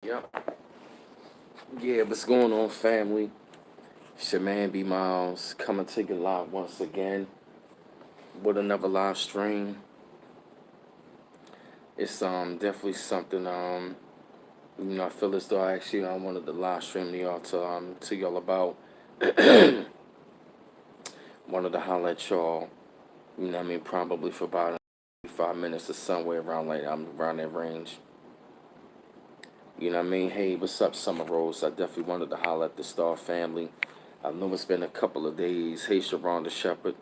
Yep. Yeah, what's going on, family? It's your man B Miles coming to you live once again with another live stream. It's definitely something I feel as though I actually wanted to live stream to y'all about. Wanted to holler at y'all. Probably for about 5 minutes or somewhere around around that range. Hey, what's up, Summer Rose? I definitely wanted to holler at the Star family. I know it's been a couple of days. Hey, Sharonda Shepherd.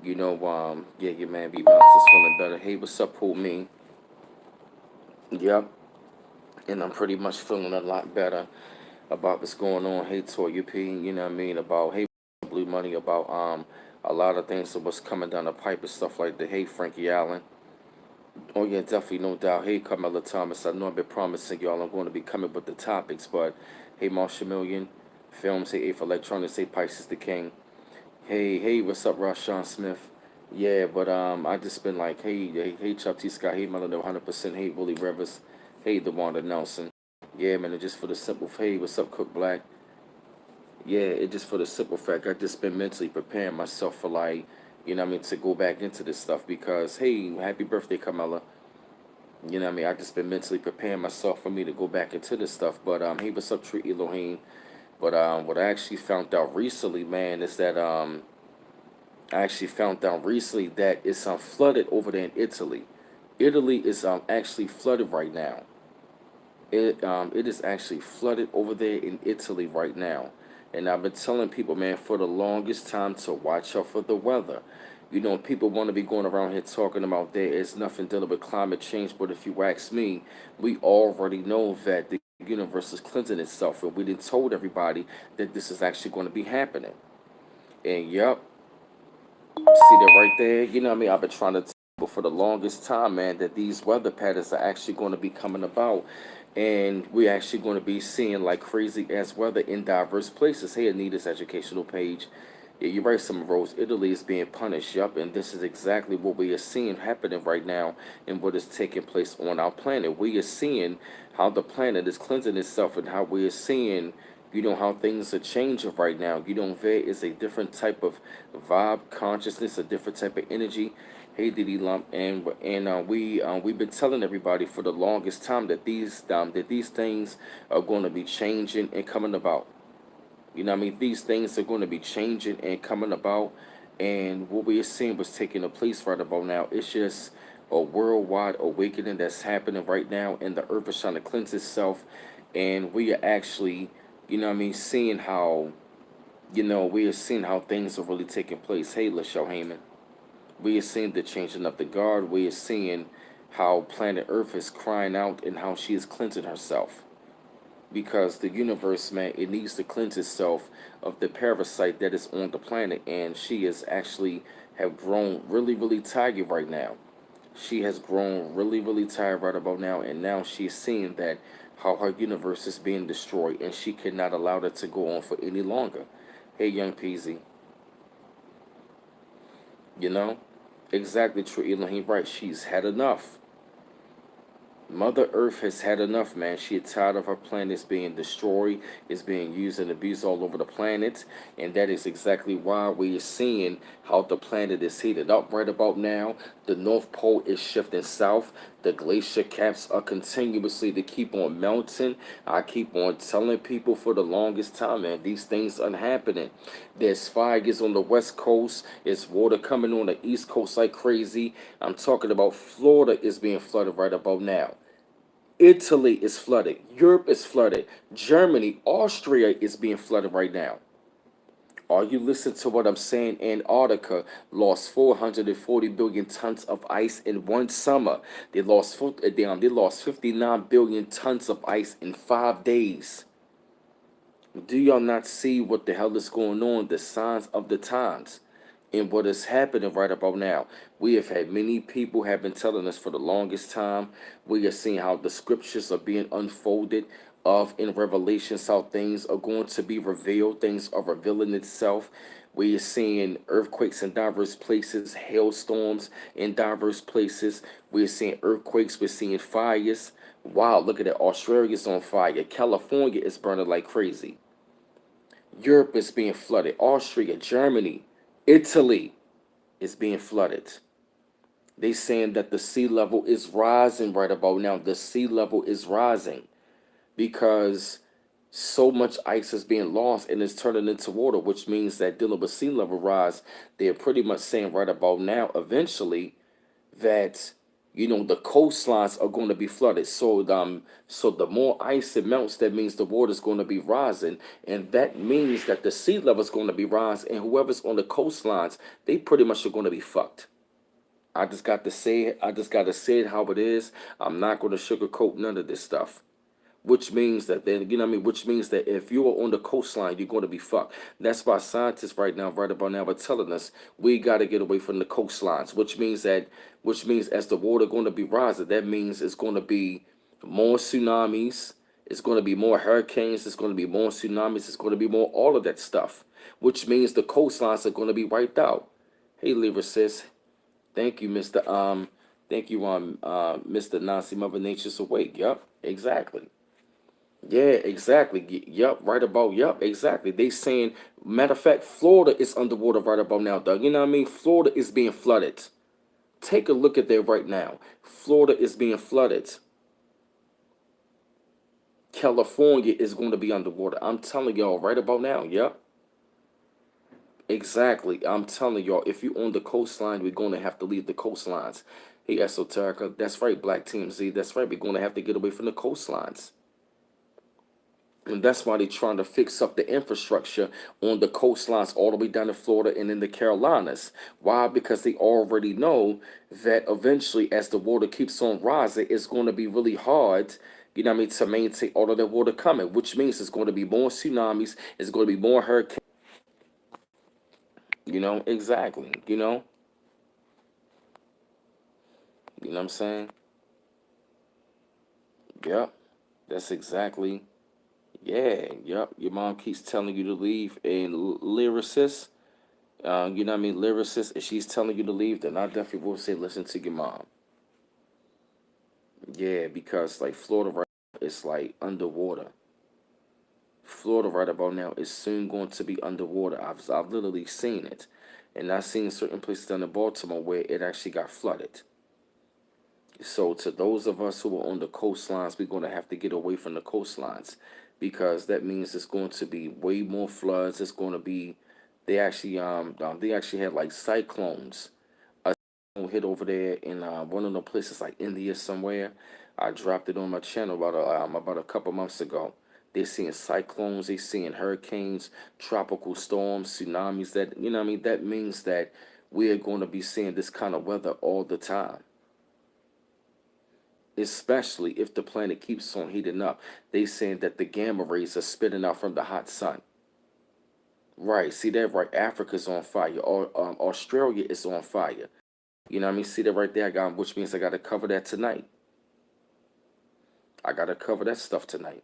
Yeah, your man B Mouse is feeling better. Hey, what's up, who me? Yep, and I'm pretty much feeling a lot better about what's going on. Hey, Toya P, about hey Blue Money, about a lot of things of what's coming down the pipe and stuff like that. Hey, Frankie Allen. Oh yeah, definitely, no doubt. Hey, Carmela Thomas. I know I've been promising y'all I'm going to be coming with the topics, but hey, Marsha Million, Films. Hey, A for Electronics. Hey, Pisces the King. Hey, what's up, Rashawn Smith? Yeah, but I just been like, hey, Chubb T. Scott, hey, Melanie 100%, hey, Willie Rivers, hey, DeWanda Nelson. Yeah, man, it just for the simple, hey, what's up, Cook Black? Yeah, it just for the simple fact I just been mentally preparing myself for like, to go back into this stuff because, hey, happy birthday, Carmela. I just been mentally preparing myself for me to go back into this stuff. But hey, what's up, Tree Elohim? But what I actually found out recently, man, is that I actually found out recently that it's flooded over there in Italy. Italy is actually flooded right now. It is actually flooded over there in Italy right now. And I've been telling people, man, for the longest time to watch out for the weather. People want to be going around here talking about there is nothing dealing with climate change, but if you ask me, we already know that the universe is cleansing itself, and we did told everybody that this is actually going to be happening. And yep, see that right there? I've been trying to tell people for the longest time, man, that these weather patterns are actually going to be coming about. And we're actually going to be seeing like crazy ass weather in diverse places. Hey, Anita's educational page. Yeah, you're right, Summer Rose. Italy is being punished. Yup, and this is exactly what we are seeing happening right now and what is taking place on our planet. We are seeing how the planet is cleansing itself and how we are seeing how things are changing right now. There is a different type of vibe, consciousness, a different type of energy. Hey, Diddy Lump, and we've been telling everybody for the longest time that these things are going to be changing and coming about. These things are going to be changing and coming about, and what we are seeing was taking place right about now. It's just a worldwide awakening that's happening right now, and the earth is trying to cleanse itself, and we are actually, seeing how, we are seeing how things are really taking place. Hey, Lachelle Heyman, we are seeing the changing of the guard. We are seeing how planet Earth is crying out and how she is cleansing herself because the universe, man, it needs to cleanse itself of the parasite that is on the planet, and she is actually have grown really, really tired right now. She has grown really, really tired right about now, and now she's seeing that how her universe is being destroyed, and she cannot allow that to go on for any longer. Hey, young Peasy, you know, exactly true, Elohim, right? She's had enough. Mother Earth has had enough, man. She is tired of her planet being destroyed, it's being used and abused all over the planet, and that is exactly why we are seeing how the planet is heated up right about now. The North Pole is shifting south. The glacier caps are continuously to keep on melting. I keep on telling people for the longest time, man, these things are happening. There's fires on the west coast. It's water coming on the east coast like crazy. I'm talking about Florida is being flooded right about now. Italy is flooded. Europe is flooded. Germany, Austria is being flooded right now. Are you listening to what I'm saying? Antarctica lost 440 billion tons of ice in one summer. They lost 59 billion tons of ice in 5 days. Do y'all not see what the hell is going on? The signs of the times and what is happening right about now. We have had many people have been telling us for the longest time. We are seeing how the scriptures are being unfolded of in Revelations, how things are going to be revealed. Things are revealing itself. We are seeing earthquakes in diverse places, hailstorms in diverse places. We're seeing earthquakes. We're seeing fires. Wow, look at that. Australia's on fire. California is burning like crazy. Europe is being flooded. Austria, Germany, Italy is being flooded. They saying that the sea level is rising right about now. The sea level is rising because so much ice is being lost and it's turning into water, which means that dealing with sea level rise, they're pretty much saying right about now, eventually, that the coastlines are going to be flooded. So the more ice it melts, that means the water is going to be rising, and that means that the sea level is going to be rising, and whoever's on the coastlines, they pretty much are going to be fucked. I just got to say it. I just got to say it how it is. I'm not going to sugarcoat none of this stuff. Which means that then, which means that if you are on the coastline, you're going to be fucked. That's why scientists right now, right about now, are telling us we got to get away from the coastlines. Which means as the water going to be rising, that means it's going to be more tsunamis. It's going to be more hurricanes. It's going to be more tsunamis. It's going to be more all of that stuff. Which means the coastlines are going to be wiped out. Hey, Libra sis. Thank you, thank you, Mr. Nancy Mother Nature's Awake. Yup, exactly. Yeah, exactly. Yup, right about, yup, exactly. They saying, matter of fact, Florida is underwater right about now, Doug. You know what I mean? Florida is being flooded. Take a look at that right now. Florida is being flooded. California is going to be underwater. I'm telling y'all right about now. Yup. Exactly. I'm telling y'all, if you on the coastline, we're going to have to leave the coastlines. Hey, Esoterica, that's right, Black Team Z, that's right. We're going to have to get away from the coastlines. And that's why they're trying to fix up the infrastructure on the coastlines all the way down to Florida and in the Carolinas. Why? Because they already know that eventually, as the water keeps on rising, it's going to be really hard, to maintain all of that water coming, which means it's going to be more tsunamis, it's going to be more hurricanes, exactly, you know what I'm saying? Yep, that's exactly. Yeah, yep. Your mom keeps telling you to leave, and lyricist, you know what I mean, lyricist, if she's telling you to leave, then I definitely will say listen to your mom. Yeah, because like Florida right now is like underwater. Florida right about now is soon going to be underwater. I've literally seen it, and I've seen certain places down in Baltimore where it actually got flooded. So to those of us who are on the coastlines, we're going to have to get away from the coastlines because that means it's going to be way more floods. It's going to be they actually had like cyclones. A cyclone hit over there in one of the places like India somewhere. I dropped it on my channel about a couple months ago. They're seeing cyclones, they're seeing hurricanes, tropical storms, tsunamis. That that means that we are going to be seeing this kind of weather all the time, especially if the planet keeps on heating up. They saying that the gamma rays are spitting out from the hot sun. Right, see that right? Africa's on fire. Or Australia is on fire. You know what I mean? See that right there? Which means I got to cover that tonight. I got to cover that stuff tonight.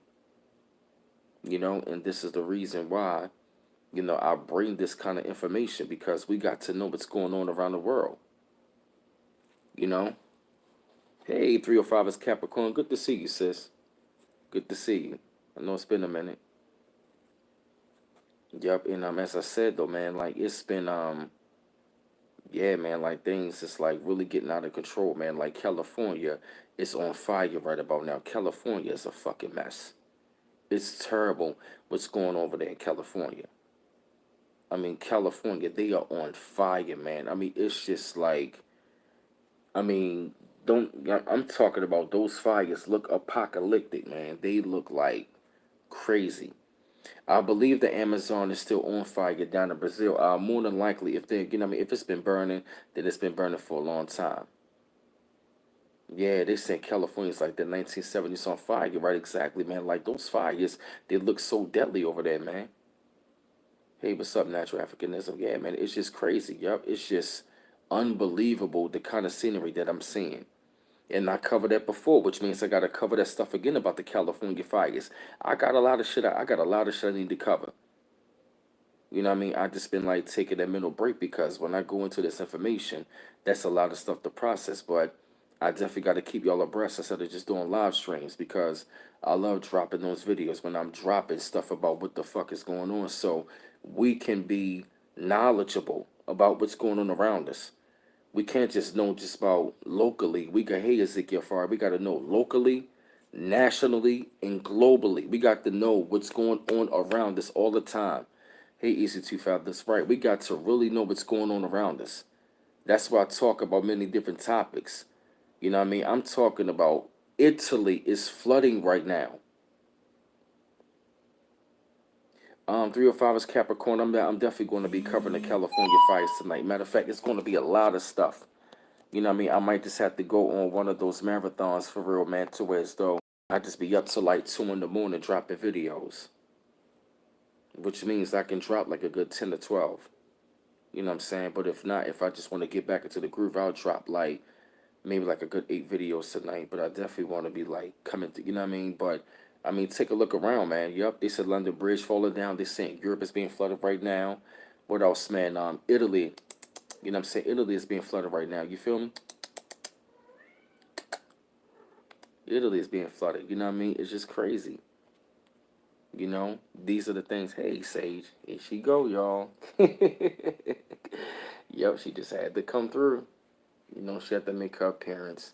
And this is the reason why, I bring this kind of information because we got to know what's going on around the world. You know? Hey, 305 is Capricorn. Good to see you, sis. Good to see you. I know it's been a minute. Yep, and as I said though, man, like it's been yeah, man, like things is like really getting out of control, man. Like California is on fire right about now. California is a fucking mess. It's terrible what's going on over there in California. I mean, California, they are on fire, man. I mean, it's just like, I mean, I'm talking about those fires look apocalyptic, man. They look like crazy. I believe the Amazon is still on fire down in Brazil. More than likely, if they, if it's been burning, then it's been burning for a long time. Yeah, they say California's like the 1970s on fire. You're right, exactly, man. Like those fires, they look so deadly over there, man. Hey, what's up, Natural Africanism? Yeah, man, it's just crazy. Yup, it's just unbelievable the kind of scenery that I'm seeing. And I covered that before, which means I gotta cover that stuff again about the California fires. I got a lot of shit. I got a lot of shit I need to cover. You know what I mean? I just been like taking that mental break because when I go into this information, that's a lot of stuff to process. But I definitely got to keep y'all abreast instead of just doing live streams, because I love dropping those videos when I'm dropping stuff about what the fuck is going on, so we can be knowledgeable about what's going on around us. We can't just know just about locally. We got, hey, Ezekiel Far, we got to know locally, nationally, and globally. We got to know what's going on around us all the time. Hey, Easy 25, that's right. We got to really know what's going on around us. That's why I talk about many different topics. You know what I mean? I'm talking about Italy is flooding right now. 305 is Capricorn. I'm definitely going to be covering the California fires tonight. Matter of fact, it's going to be a lot of stuff. You know what I mean? I might just have to go on one of those marathons for real, man, to where as though I just be up to like 2 in the morning dropping videos, which means I can drop like a good 10 to 12. You know what I'm saying? But if not, if I just want to get back into the groove, I'll drop like maybe like a good 8 videos tonight. But I definitely want to be like coming to, you know what I mean? But I mean, take a look around, man. Yup, they said London Bridge falling down. They saying Europe is being flooded right now. What else, man? Italy, you know what I'm saying? Italy is being flooded right now. You feel me? Italy is being flooded. You know what I mean? It's just crazy. You know, these are the things. Hey, Sage, here she go, y'all. Yep, she just had to come through. You know, she had to make her appearance.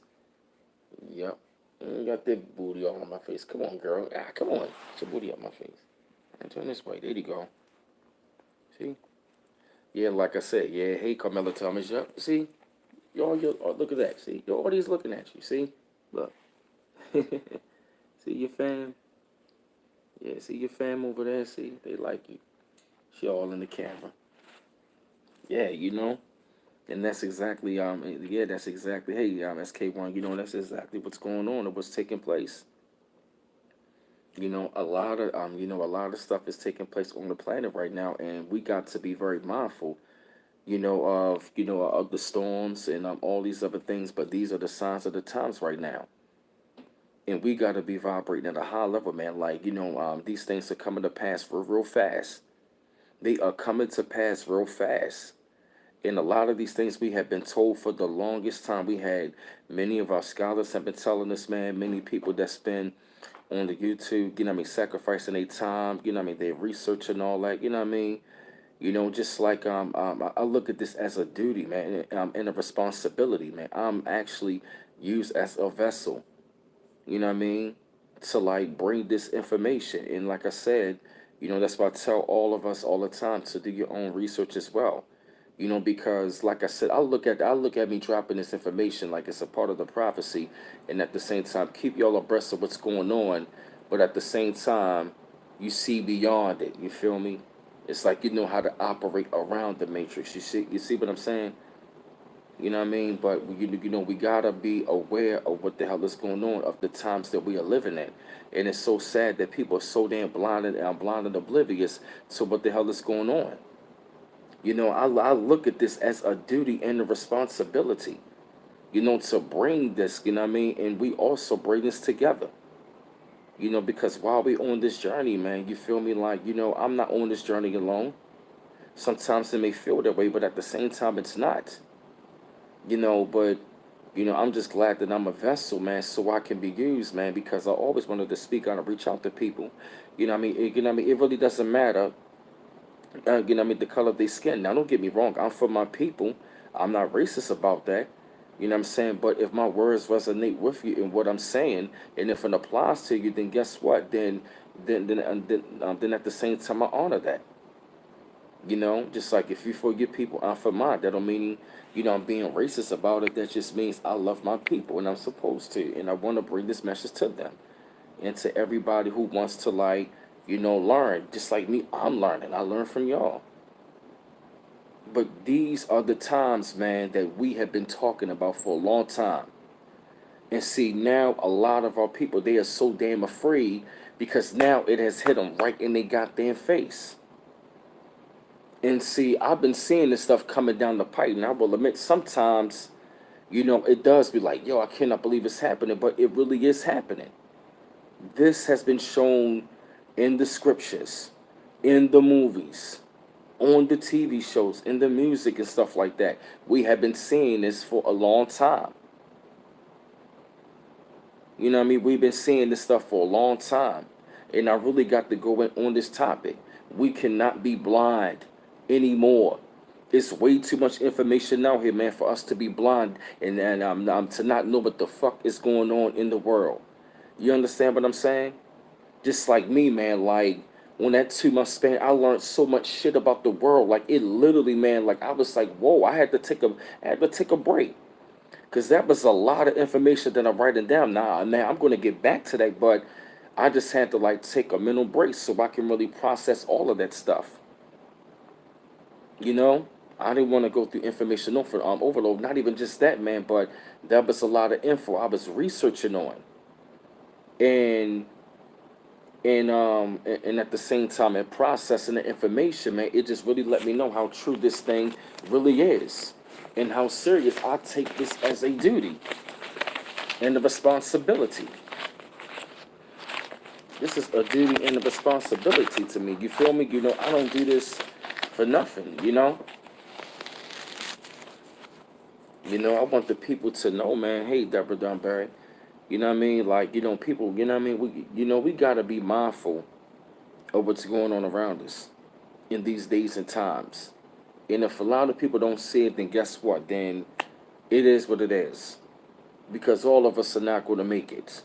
Yep. You got that booty all on my face. Come on, girl. Ah, come on. Get your booty up my face. And turn this way. There you go. See? Yeah, like I said. Yeah, hey, Carmela Thomas. Yep. See? Oh, look at that. See? Your audience looking at you. See? Look. See your fam? Yeah, see your fam over there? See? They like you. She all in the camera. Yeah, you know? And that's exactly, yeah, that's exactly, hey, SK1, you know, that's exactly what's going on and what's taking place. You know, a lot of stuff is taking place on the planet right now, and we got to be very mindful, of the storms and all these other things. But these are the signs of the times right now, and we got to be vibrating at a high level, man. Like, these things are coming to pass real fast. They are coming to pass real fast. And a lot of these things we have been told for the longest time. We had many of our scholars have been telling us, man. Many people that's been on the YouTube, you know what I mean, sacrificing their time, you know what I mean, their research and all that, you know what I mean. Just like I look at this as a duty, man, and a responsibility, man. I'm actually used as a vessel, you know what I mean, to like bring this information. And like I said, that's why I tell all of us all the time to do your own research as well. Because like I said, I look at me dropping this information like it's a part of the prophecy, and at the same time keep y'all abreast of what's going on, but at the same time, you see beyond it. You feel me? It's like you know how to operate around the matrix. You see what I'm saying? You know what I mean? But we gotta be aware of what the hell is going on, of the times that we are living in. And it's so sad that people are so damn blind and oblivious to what the hell is going on. I look at this as a duty and a responsibility, to bring this, you know what I mean? And we also bring this together, because while we on this journey, man, you feel me? Like, I'm not on this journey alone. Sometimes it may feel that way, but at the same time, it's not, but, I'm just glad that I'm a vessel, man, so I can be used, man, because I always wanted to speak out and reach out to people. It really doesn't matter the color of their skin. Now, don't get me wrong. I'm for my people. I'm not racist about that. You know what I'm saying? But if my words resonate with you in what I'm saying, and if it applies to you, then guess what? Then at the same time, I honor that. Just like if you for your people, I'm for mine. That don't mean, I'm being racist about it. That just means I love my people, and I'm supposed to, and I want to bring this message to them and to everybody who wants to like, learn. Just like me, I'm learning. I learn from y'all. But these are the times, man, that we have been talking about for a long time. And see, now a lot of our people, they are so damn afraid because now it has hit them right in their goddamn face. And see, I've been seeing this stuff coming down the pipe. And I will admit, sometimes, it does be like, yo, I cannot believe it's happening. But it really is happening. This has been shown in the scriptures, in the movies, on the TV shows, in the music and stuff like that. We have been seeing this for a long time. You know what I mean? We've been seeing this stuff for a long time. And I really got to go in on this topic. We cannot be blind anymore. It's way too much information out here, man, for us to be blind and to not know what the fuck is going on in the world. You understand what I'm saying? Just like me, man, like on that 2 month span, I learned so much shit about the world. Like it literally, man, like I was like, whoa, I had to take a break. Cause that was a lot of information that I'm writing down. Now, man, I'm gonna get back to that, but I just had to like take a mental break so I can really process all of that stuff. You know, I didn't want to go through information overload. Not even just that, man, but that was a lot of info I was researching on, and and at the same time, and processing the information, man, it just really let me know how true this thing really is, and how serious I take this as a duty and a responsibility. This is a duty and a responsibility to me. You feel me? You know, I don't do this for nothing. I want the people to know, man. Hey, Deborah Dunbarry. You know what I mean? Like, people. You know what I mean? We gotta be mindful of what's going on around us in these days and times. And if a lot of people don't see it, then guess what? Then it is what it is. Because all of us are not going to make it.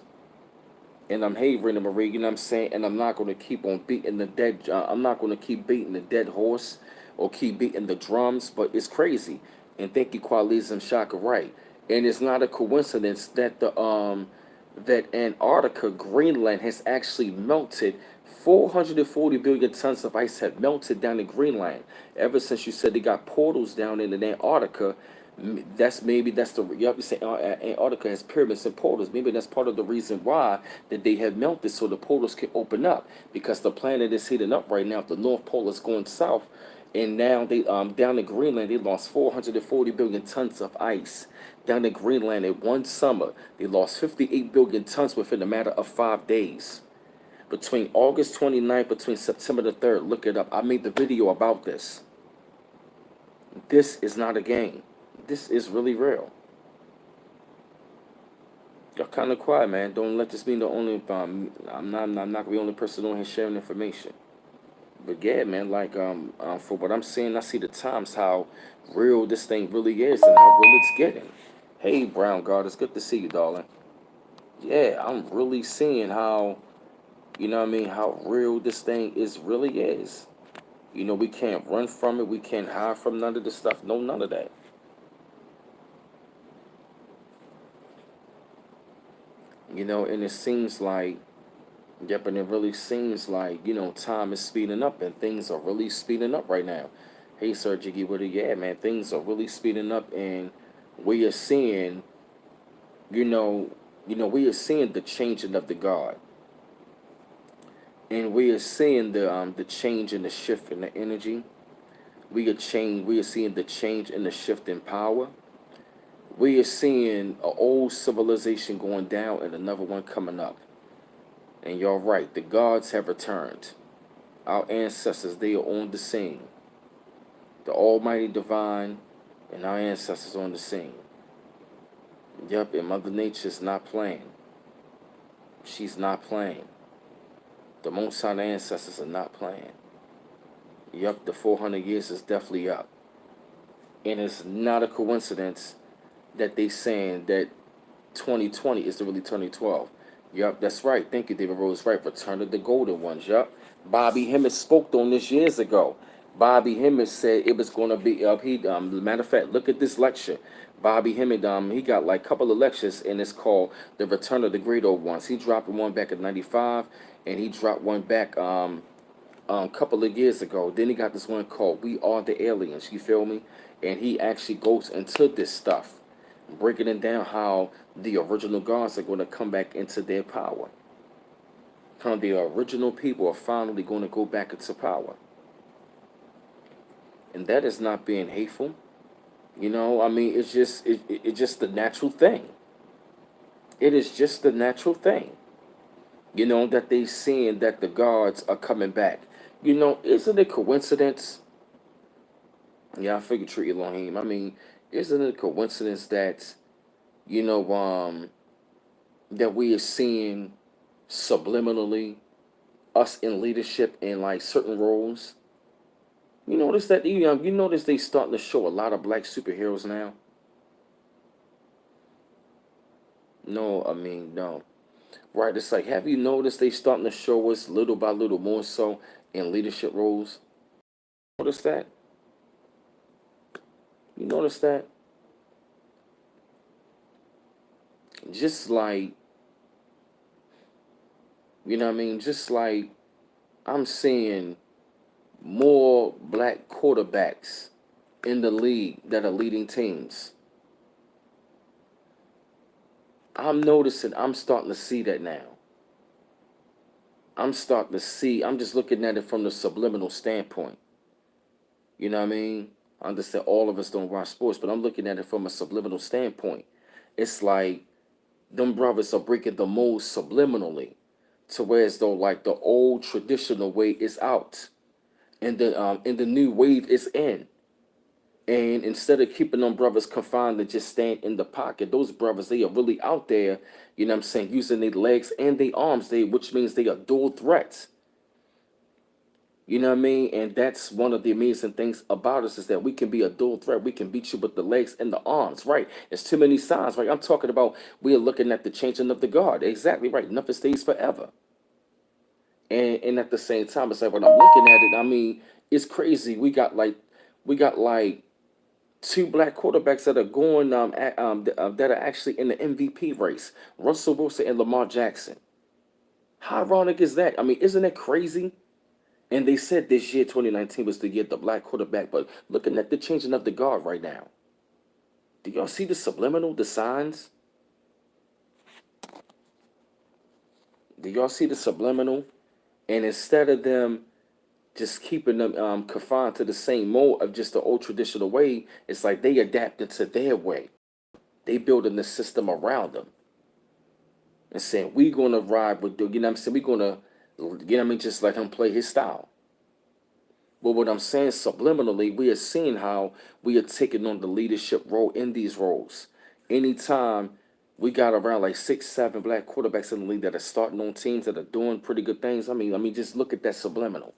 And I'm hey Rena Marie, you know what I'm saying? And I'm not gonna keep on beating the dead. I'm not gonna keep beating the dead horse or keep beating the drums. But it's crazy. And thank you, Qualies and Shaka Wright. And it's not a coincidence that that Antarctica, Greenland, has actually melted. 440 billion tons of ice have melted down in Greenland. Ever since you said they got portals down in Antarctica, that's the you say Antarctica has pyramids and portals. Maybe that's part of the reason why that they have melted, so the portals can open up because the planet is heating up right now. The North Pole is going south, and now they down in Greenland they lost 440 billion tons of ice. Down in Greenland in one summer, they lost 58 billion tons within a matter of 5 days. Between August 29th, between September the 3rd, look it up. I made the video about this. This is not a game. This is really real. Y'all kind of quiet, man. Don't let this be the only. I'm not the only person on here sharing information. But yeah, man. Like for what I'm seeing, I see the times how real this thing really is and how real it's getting. Hey, Brown God, it's good to see you, darling. Yeah, I'm really seeing how what I mean, how real this thing is really is. We can't run from it. We can't hide from none of this stuff. No, none of that. And it seems like, yep, and it really seems like, time is speeding up and things are really speeding up right now. Hey, Sir Jiggy Woody, yeah, man, things are really speeding up and we are seeing, you know, we are seeing the changing of the guard. And we are seeing the change and the shift in the energy. We are seeing the change and the shift in power. We are seeing an old civilization going down and another one coming up. And you're right, the gods have returned. Our ancestors, they are on the scene. The Almighty Divine and our ancestors on the scene. Yep, and Mother Nature's not playing. She's not playing. The Most High ancestors are not playing. Yep, the 400 years is definitely up. And it's not a coincidence that they saying that 2020 is really 2012. Yup, that's right. Thank you, David Rose. Right, Return of the Golden Ones. Yup. Bobby Hemmett spoke on this years ago. Bobby Hemmett said it was going to be up. Matter of fact, look at this lecture. Bobby Hemmett, he got like a couple of lectures, and it's called The Return of the Great Old Ones. He dropped one back in '95, and he dropped one back a couple of years ago. Then he got this one called We Are the Aliens. You feel me? And he actually goes into this stuff, breaking it down how the original gods are going to come back into their power. How the original people are finally going to go back into power. And that is not being hateful. I mean, it's just the natural thing. It is just the natural thing. That they seeing that the gods are coming back. Isn't it coincidence? Yeah, I figured treat Elohim. I mean, isn't it a coincidence that, you know, um, that we are seeing subliminally us in leadership in like certain roles. You notice that you notice they starting to show a lot of black superheroes now. No, I mean no. Right, it's like have you noticed they starting to show us little by little more so in leadership roles? Notice that? You notice that? Just like you know what I mean? Just like I'm seeing more black quarterbacks in the league that are leading teams. I'm noticing I'm starting to see that now. I'm starting to see, I'm just looking at it from the subliminal standpoint. You know what I mean? I understand all of us don't watch sports, but I'm looking at it from a subliminal standpoint. It's like them brothers are breaking the mold subliminally to where as though like the old traditional way is out and the new wave is in. And instead of keeping them brothers confined to just stand in the pocket, those brothers, they are really out there, you know what I'm saying, using their legs and their arms, which means they are dual threats. You know what I mean? And that's one of the amazing things about us is that we can be a dual threat. We can beat you with the legs and the arms, right? It's too many signs, right? I'm talking about we are looking at the changing of the guard. Exactly right. Nothing stays forever. And at the same time, it's like when I'm looking at it, I mean, it's crazy. We got like two black quarterbacks that are going that are actually in the MVP race. Russell Wilson and Lamar Jackson. How ironic is that? I mean, isn't that crazy? And they said this year, 2019, was the year the black quarterback. But looking at the changing of the guard right now, do y'all see the subliminal, the signs? Do y'all see the subliminal? And instead of them just keeping them confined to the same mold of just the old traditional way, it's like they adapted to their way. They building the system around them and saying we gonna ride with you know what I'm saying, we gonna you know what I mean, just let him play his style. But what I'm saying subliminally, we are seeing how we are taking on the leadership role in these roles. Anytime we got around like 6, 7 black quarterbacks in the league that are starting on teams that are doing pretty good things. I mean, just look at that subliminal.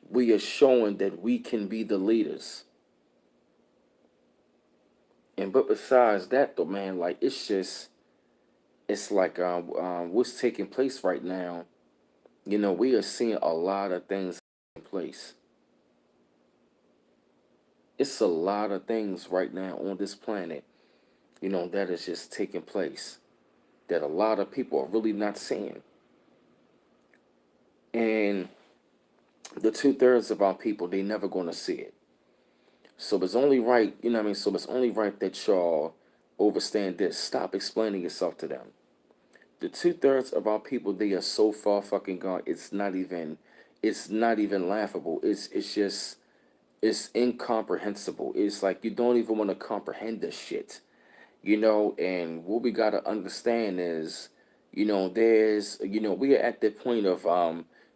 We are showing that we can be the leaders. And but besides that though, man, like it's like what's taking place right now. You know, we are seeing a lot of things in place. It's a lot of things right now on this planet, you know, that is just taking place that a lot of people are really not seeing. And the 2/3 of our people, they never gonna see it. So it's only right, you know what I mean? So it's only right that y'all overstand this. Stop explaining yourself to them. The 2/3 of our people, they are so far fucking gone. It's not even laughable. It's just it's incomprehensible. It's like you don't even want to comprehend this shit. And what we gotta understand is, we are at the point of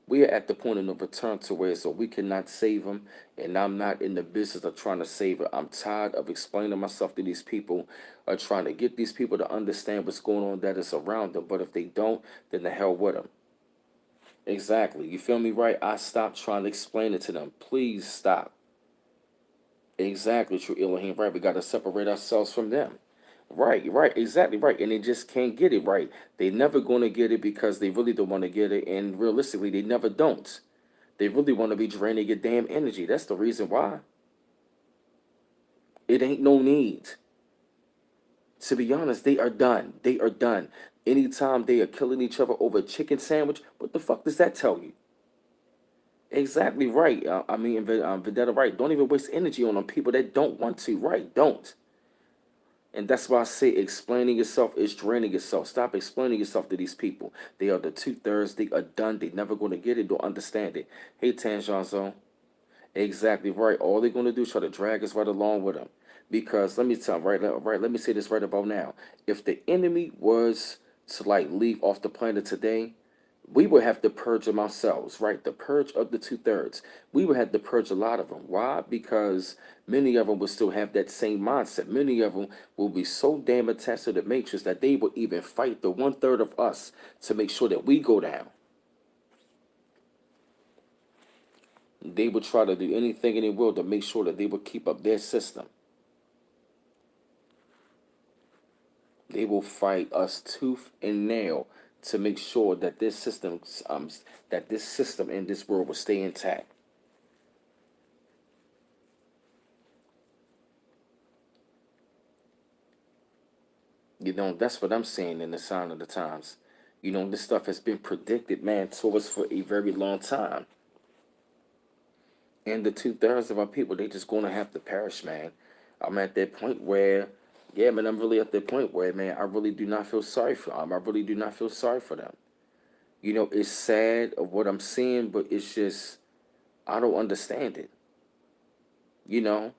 we are at the point of no return to where so we cannot save them, and I'm not in the business of trying to save it. I'm tired of explaining myself to these people, or trying to get these people to understand what's going on that is around them. But if they don't, then the hell with them. Exactly. You feel me, right? I stopped trying to explain it to them. Please stop. Exactly, true Elohim, right? We got to separate ourselves from them. Right, right, exactly right. And they just can't get it right. They never going to get it because they really don't want to get it. And realistically, they never don't. They really want to be draining your damn energy. That's the reason why. It ain't no need. To be honest, they are done. They are done. Anytime they are killing each other over a chicken sandwich, what the fuck does that tell you? Exactly right. Vendetta, right. Don't even waste energy on them people that don't want to. Right, don't. And that's why I say explaining yourself is draining yourself. Stop explaining yourself to these people. They are the 2/3. They are done. They never going to get it. Don't understand it. Hey, Tanjanzo. Exactly right. All they're going to do is try to drag us right along with them. Because let me tell right. Let me say this right about now. If the enemy was to like leave off the planet today, We would have to purge them ourselves, right? The purge of the two-thirds. We would have to purge a lot of them. Why? Because many of them will still have that same mindset. Many of them will be so damn attached to the matrix that they will even fight the one-third of us to make sure that we go down. They will try to do anything in the world to make sure that they will keep up their system. They will fight us tooth and nail to make sure that this system in this world will stay intact. You know, that's what I'm saying in the sign of the times. You know, this stuff has been predicted, man, to us for a very long time. And the two-thirds of our people, they just gonna have to perish, man. I'm at that point where, yeah, man, I'm really at that point where, man, I really do not feel sorry for them. I really do not feel sorry for them. You know, it's sad of what I'm seeing, but it's just, I don't understand it. You know,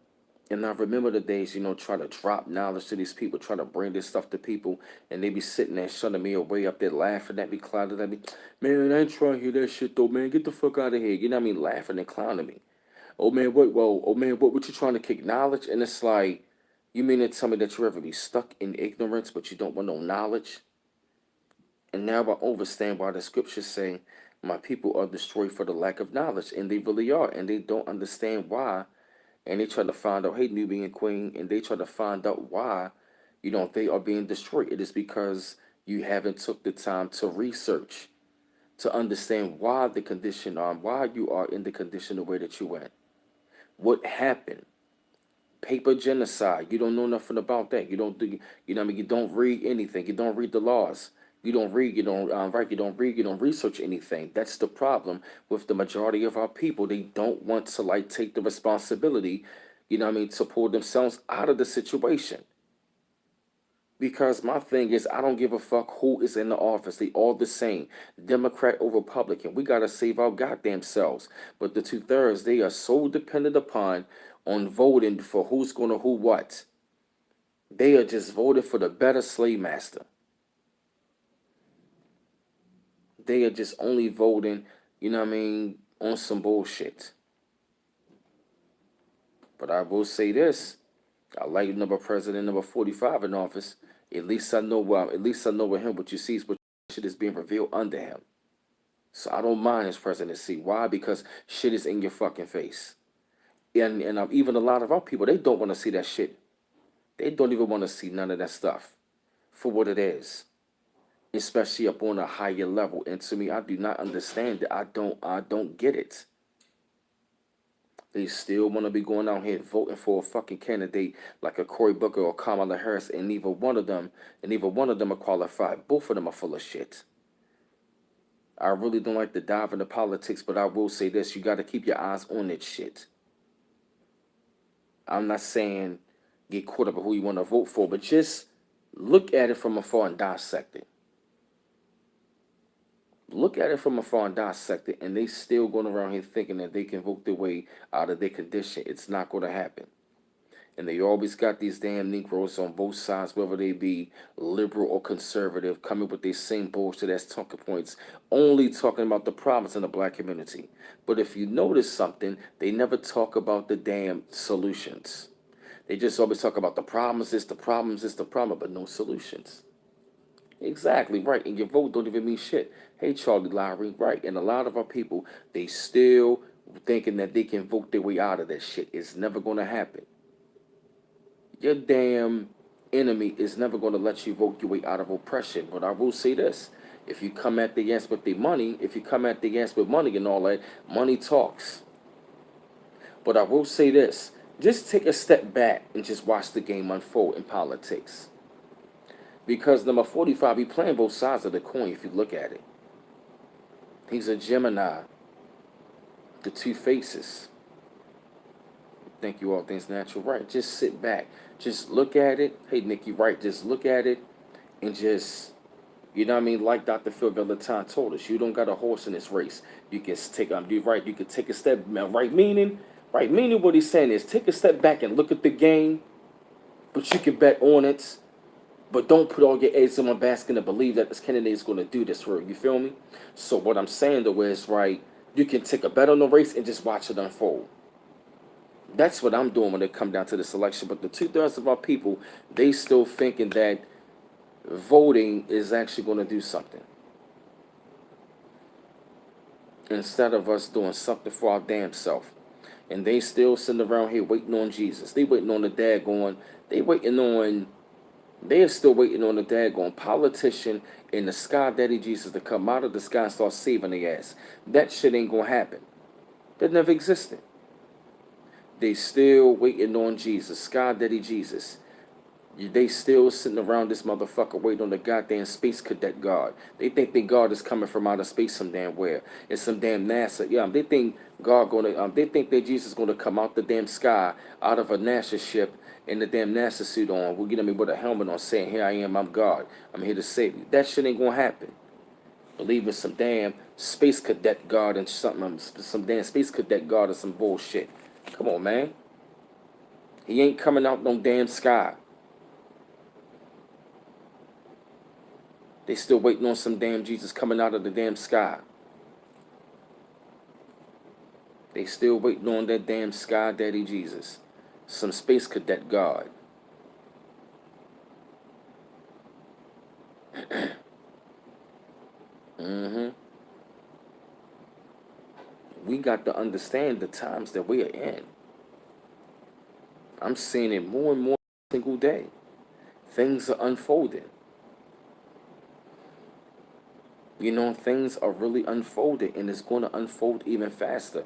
and I remember the days, you know, try to drop knowledge to these people, try to bring this stuff to people, and they be sitting there shutting me away up there, laughing at me, clowning at me. Man, I ain't trying to hear that shit though, man. Get the fuck out of here. You know what I mean? Laughing and clowning me. Oh man, what? Whoa, oh man, what you trying to kick knowledge? And it's like, you mean to tell me that you ever be stuck in ignorance, but you don't want no knowledge? And now I understand why the scriptures say, "My people are destroyed for the lack of knowledge," and they really are, and they don't understand why. And they try to find out, hey, Nubian Queen, and they try to find out why, you know, they are being destroyed. It is because you haven't took the time to research, to understand why the condition why you are in the condition the way that you in. What happened? Paper genocide. You don't know nothing about that. You don't do. You know what I mean? You don't read anything. You don't read the laws. You don't read. You don't right. You don't read. You don't research anything. That's the problem with the majority of our people. They don't want to like take the responsibility. You know what I mean? To pull themselves out of the situation. Because my thing is, I don't give a fuck who is in the office. They all the same, Democrat or Republican. We gotta save our goddamn selves. But the two-thirds, they are so dependent upon on voting for who's gonna who what. They are just voting for the better slave master. They are just only voting, you know what I mean, on some bullshit. But I will say this: I like number 45 in office. At least I know. At least I know with him. What you see is what shit is being revealed under him. So I don't mind his presidency. Why? Because shit is in your fucking face. And even a lot of our people, they don't want to see that shit. They don't even want to see none of that stuff for what it is, especially up on a higher level. And to me, I do not understand it. I don't get it. They still want to be going out here voting for a fucking candidate like a Cory Booker or Kamala Harris, and neither one of them are qualified. Both of them are full of shit. I really don't like to dive into politics, but I will say this: you got to keep your eyes on that shit. I'm not saying get caught up in who you want to vote for, but just look at it from afar and dissect it. Look at it from afar and dissect it, and they still going around here thinking that they can vote their way out of their condition. It's not going to happen. And they always got these damn Negroes on both sides, whether they be liberal or conservative, coming with these same bullshit as talking points, only talking about the problems in the black community. But if you notice something, they never talk about the damn solutions. They just always talk about the problems, it's the problems, it's the problem, but no solutions. Exactly, right. And your vote don't even mean shit. Hey, Charlie Lowry, right. And a lot of our people, they still thinking that they can vote their way out of that shit. It's never going to happen. Your damn enemy is never going to let you vote your way out of oppression. But I will say this. If you come at the ass with the money, if you come at the ass with money and all that, money talks. But I will say this. Just take a step back and just watch the game unfold in politics. Because number 45, he playing both sides of the coin if you look at it. He's a Gemini, the two faces. Thank you, all things natural. Right, just sit back. Just look at it. Hey, Nikki, right, just look at it and just, you know what I mean? Like Dr. Phil Valentine told us, you don't got a horse in this race. You can take, you right, you can take a step, right meaning what he's saying is take a step back and look at the game, but you can bet on it. But don't put all your eggs in one basket and believe that this candidate is going to do this for you. You feel me? So what I'm saying though is, right, you can take a bet on the race and just watch it unfold. That's what I'm doing when it come down to this election. But the 2/3 of our people, they still thinking that voting is actually going to do something. Instead of us doing something for our damn self. And they still sitting around here waiting on Jesus. They waiting on the daggone, they waiting on, they are still waiting on the daggone politician and the sky daddy Jesus to come out of the sky and start saving their ass. That shit ain't gonna happen. That never existed. They still waiting on Jesus, sky daddy Jesus. They still sitting around this motherfucker waiting on the goddamn space cadet guard. They think the God is coming from outer space some damn where. It's some damn NASA. Yeah, they think God gonna. They think that Jesus gonna come out the damn sky out of a NASA ship in the damn NASA suit on. We'll get him with a helmet on, saying, "Here I am. I'm God. I'm here to save you." That shit ain't gonna happen. Believe in some damn space cadet guard and something. Some damn space cadet guard or some bullshit. Come on, man. He ain't coming out no damn sky. They still waiting on some damn Jesus coming out of the damn sky. They still waiting on that damn sky daddy Jesus. Some space cadet God. Mm-hmm. We got to understand the times that we are in. I'm seeing it more and more single day. Things are unfolding. You know, things are really unfolding, and it's going to unfold even faster.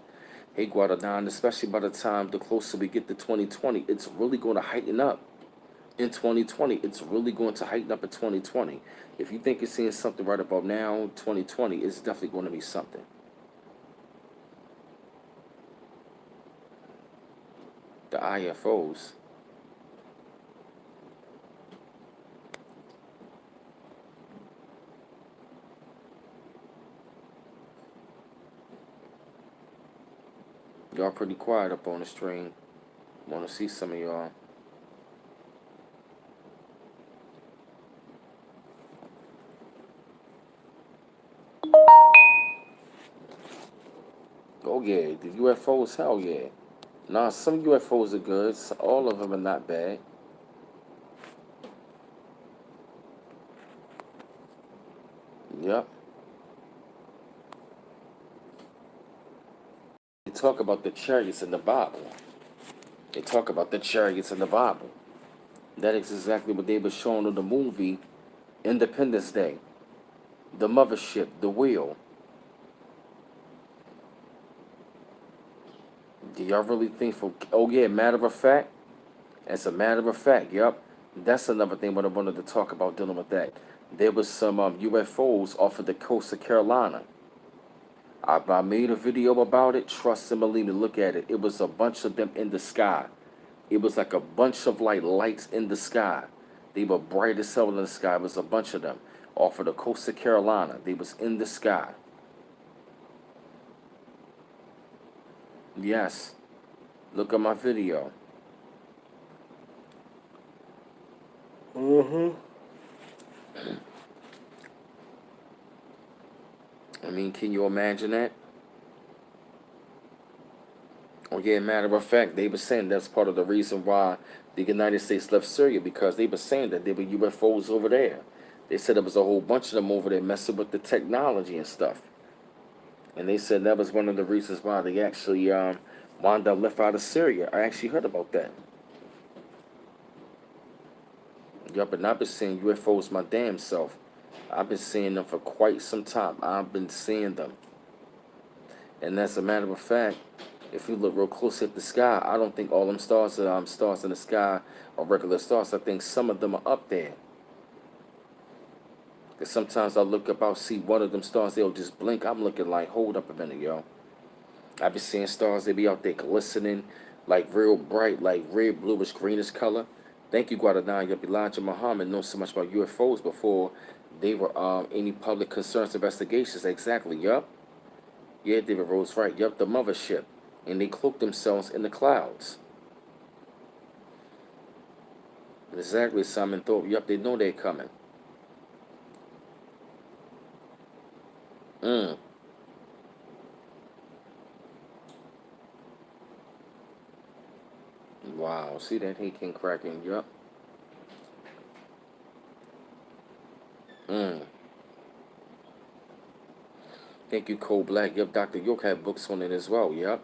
Hey, Guadadan, especially by the time the closer we get to 2020, it's really going to heighten up. In 2020, it's really going to heighten up in 2020. If you think you're seeing something right about now, 2020, it's definitely going to be something. The IFOs. Y'all pretty quiet up on the stream. Want to see some of y'all. Oh yeah, the UFOs, hell yeah. Nah, some UFOs are good. All of them are not bad. Yep. They talk about the chariots in the Bible. They talk about the chariots in the Bible. That is exactly what they were showing in the movie Independence Day. The mothership, the wheel. Do y'all really think for, oh yeah, matter of fact? As a matter of fact, yep. That's another thing what I wanted to talk about dealing with that. There was some UFOs off of the coast of Carolina. I made a video about it. Trust and believe me, look at it. It was a bunch of them in the sky. It was like a bunch of like lights in the sky. They were bright as hell in the sky. It was a bunch of them off of the coast of Carolina. They was in the sky. Yes. Look at my video. Mm-hmm. I mean, can you imagine that? Oh yeah, matter of fact, they were saying that's part of the reason why the United States left Syria, because they were saying that there were UFOs over there. They said there was a whole bunch of them over there messing with the technology and stuff. And they said that was one of the reasons why they actually wound up left out of Syria. I actually heard about that. Yup, and I've been seeing UFOs my damn self. I've been seeing them for quite some time. I've been seeing them. And as a matter of fact, if you look real close at the sky, I don't think all them stars that stars in the sky are regular stars. I think some of them are up there. Because sometimes I look up, I'll see one of them stars, they'll just blink. I'm looking like, hold up a minute, yo. I've been seeing stars, they be out there glistening, like real bright, like red, bluish, greenish color. Thank you, Guadagnino. Yup, Elijah Muhammad knows so much about UFOs before they were any public concerns investigations. Exactly, yup. Yeah, David Rose, right. Yup, the mothership. And they cloak themselves in the clouds. Exactly, Simon Thorpe. Yep, they know they're coming. Mm. Wow. See that hate can cracking. Yep. Mm. Thank you, Cole Black. Yep, Dr. York had books on it as well. Yep.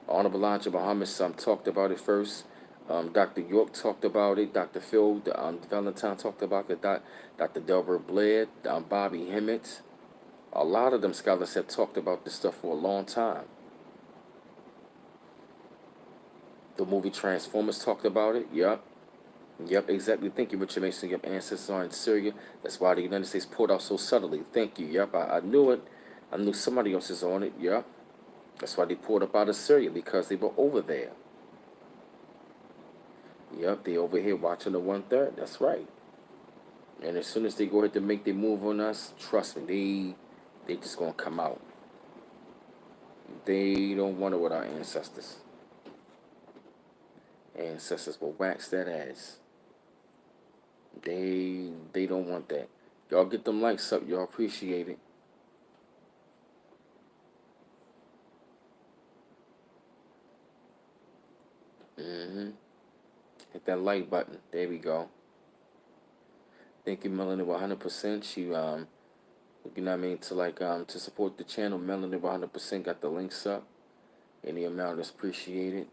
Honorable Elijah Muhammad talked about it first. Dr. York talked about it. Dr. Phil Valentine talked about it. Dr. Delbert Blair, Bobby Hemmett. A lot of them scholars have talked about this stuff for a long time. The movie Transformers talked about it. Yep. Yep, exactly. Thank you, Richard Mason. Yep, ancestors are in Syria. That's why the United States pulled out so subtly. Thank you. Yep, I knew it. I knew somebody else is on it. Yep. That's why they pulled up out of Syria because they were over there. Yep, they over here watching the 1/3. That's right. And as soon as they go ahead to make their move on us, trust me, they just gonna come out. They don't want it with our ancestors. Ancestors will wax that ass. They don't want that. Y'all get them likes up. Y'all appreciate it. Hmm. Hit that like button. There we go. Thank you, Melanie, 100%. She you know what I mean, to to support the channel. Melanie, 100% got the links up. Any amount is appreciated.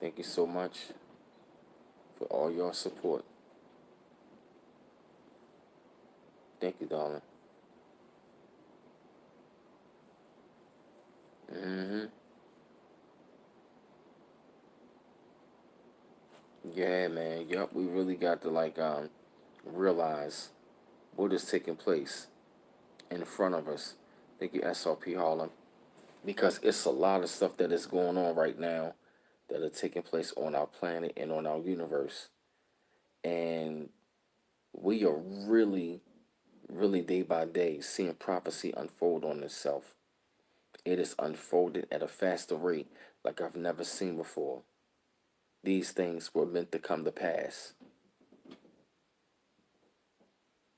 Thank you so much for all your support. Thank you, darling. Hmm. Yeah, man. Yup, we really got to realize what is taking place in front of us. Thank you, SRP Harlem. Because it's a lot of stuff that is going on right now that are taking place on our planet and on our universe. And we are really, really day by day seeing prophecy unfold on itself. It is unfolded at a faster rate like I've never seen before. These things were meant to come to pass.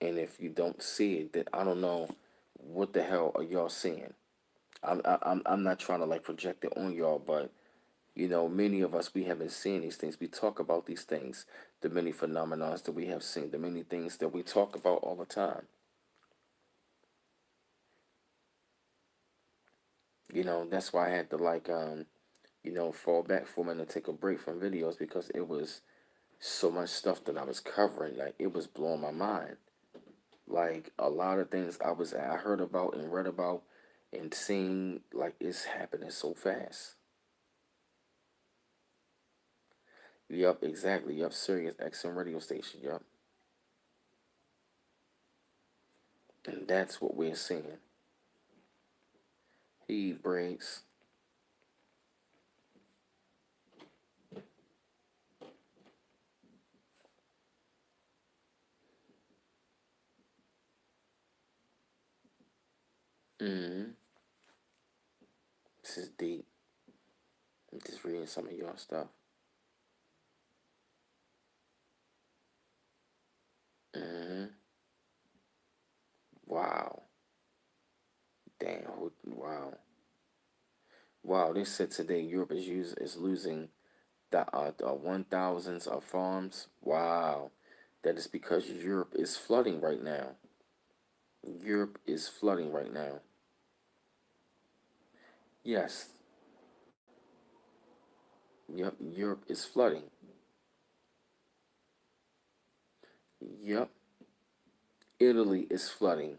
And if you don't see it, then I don't know what the hell are y'all seeing. I'm not trying to project it on y'all, but many of us, we have been seeing these things. We talk about these things, the many phenomena that we have seen, the many things that we talk about all the time. That's why I had to fall back for a minute, take a break from videos because it was so much stuff that I was covering. Like it was blowing my mind. Like a lot of things I heard about and read about and seen, like it's happening so fast. Yup, exactly. Yup, Sirius XM radio station. Yup, and that's what we're seeing. He breaks. Mm-hmm. This is deep. I'm just reading some of your stuff. Mm-hmm. Wow. Damn. Wow. Wow. They said today Europe is losing the 1,000s of farms. Wow. That is because Europe is flooding right now. Europe is flooding right now. Yes. Yep. Europe is flooding. Yep. Italy is flooding.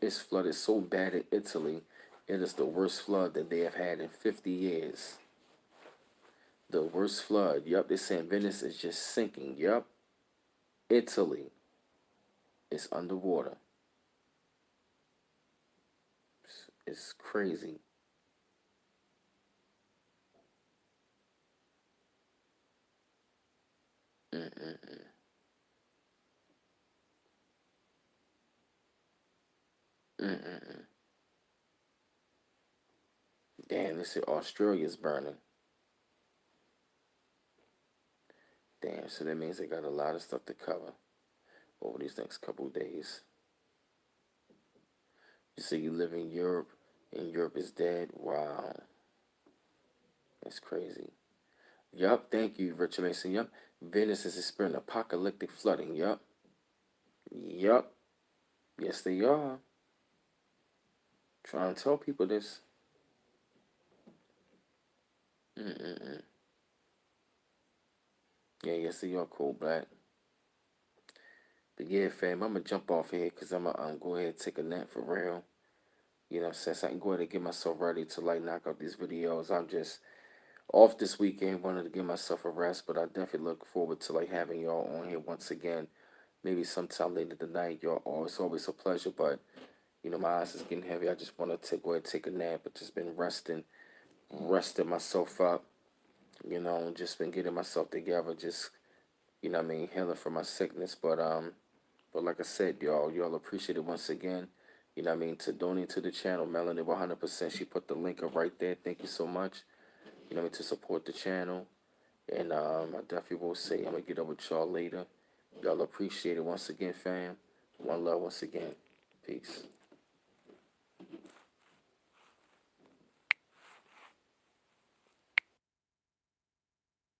It's flooded so bad in Italy. It is the worst flood that they have had in 50 years. The worst flood. Yep. They're saying Venice is just sinking. Yep. Italy is underwater. It's crazy. Mm-mm-mm. Mm-mm-mm. Damn, they say Australia's burning. Damn, so that means I got a lot of stuff to cover over these next couple of days. You say you live in Europe and Europe is dead? Wow. That's crazy. Yup, thank you, Richard Mason. Yup. Venice is experiencing apocalyptic flooding. Yup. Yup. Yes, they are. Trying to tell people this. Mm-mm-mm. Yeah, yes, they are, Cold Black. But yeah, fam, I'm going to jump off here because I'm going to go ahead and take a nap for real. You know, since I can go ahead and get myself ready to like knock out these videos. I'm just off this weekend, wanted to give myself a rest, but I definitely look forward to like having y'all on here once again. Maybe sometime later tonight, y'all. It's always a pleasure, but you know, my eyes is getting heavy. I just want to go ahead and take a nap, but just been resting myself up. You know, just been getting myself together. Just you know, what I mean, healing from my sickness. But like I said, y'all appreciate it once again. You know, what I mean, to donate to the channel, Melanie, 100%. She put the link up right there. Thank you so much. You know, what I mean, to support the channel. And I definitely will say I'm gonna get up with y'all later. Y'all appreciate it once again, fam. One love once again. Peace.